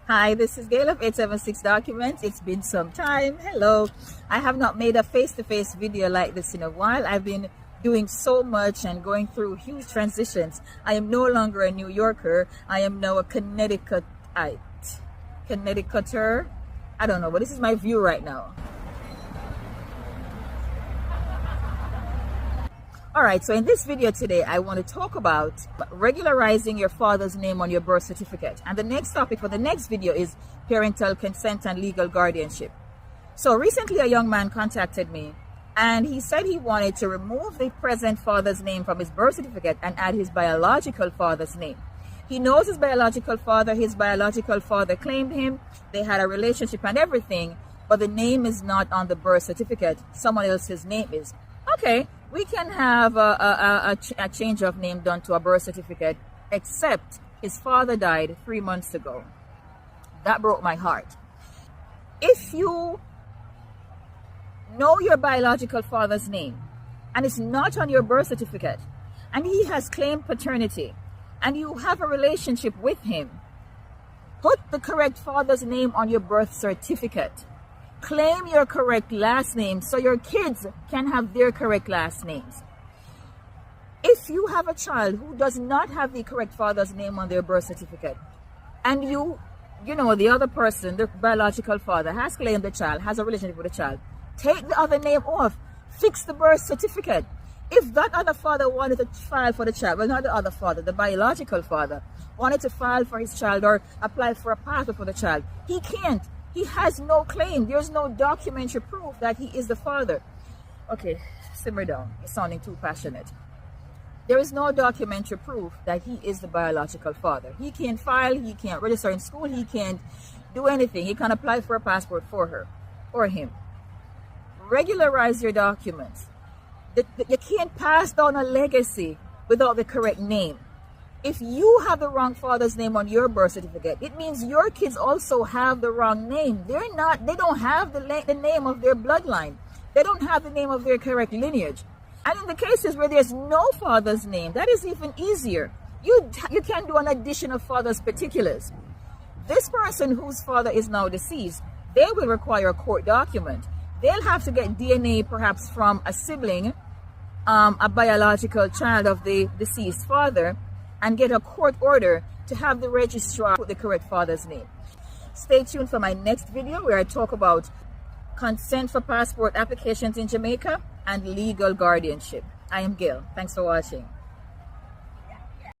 Hi, this is Gail of 876 Documents. It's been some time. Hello. I have not made a face-to-face video like this in a while. I've been doing so much and going through huge transitions. I am no longer a New Yorker. I am now a Connecticuter. I don't know, but this is my view right now. All right, so in this video today, I want to talk about regularizing your father's name on your birth certificate. And the next topic for the next video is parental consent and legal guardianship. So recently a young man contacted me and he said he wanted to remove the present father's name from his birth certificate and add his biological father's name. He knows his biological father claimed him, they had a relationship and everything, but the name is not on the birth certificate. Someone else's name is. Okay, we can have a change of name done to a birth certificate, except his father died 3 months ago. That broke my heart. If you know your biological father's name and it's not on your birth certificate and he has claimed paternity and you have a relationship with him, put the correct father's name on your birth certificate. Claim your correct last name so your kids can have their correct last names. If you have a child who does not have the correct father's name on their birth certificate, and you know, the other person, the biological father, has claimed the child, has a relationship with the child, take the other name off, fix the birth certificate. If that other father wanted to file for the child, well, not the other father, the biological father, wanted to file for his child or apply for a passport for the child, he can't. He has no claim. There's no documentary proof that he is the father. Okay, simmer down. You're sounding too passionate. There is no documentary proof that he is the biological father. He can't file. He can't register in school. He can't do anything. He can't apply for a passport for her or him. Regularize your documents. You can't pass down a legacy without the correct name. If you have the wrong father's name on your birth certificate, it means your kids also have the wrong name. They don't have the name of their bloodline. They don't have the name of their correct lineage. And in the cases where there's no father's name, that is even easier. You can do an addition of father's particulars. This person whose father is now deceased, they will require a court document. They'll have to get DNA perhaps from a sibling, a biological child of the deceased father, and get a court order to have the registrar put the correct father's name. Stay tuned for my next video where I talk about consent for passport applications in Jamaica and legal guardianship. I am Gail. Thanks for watching.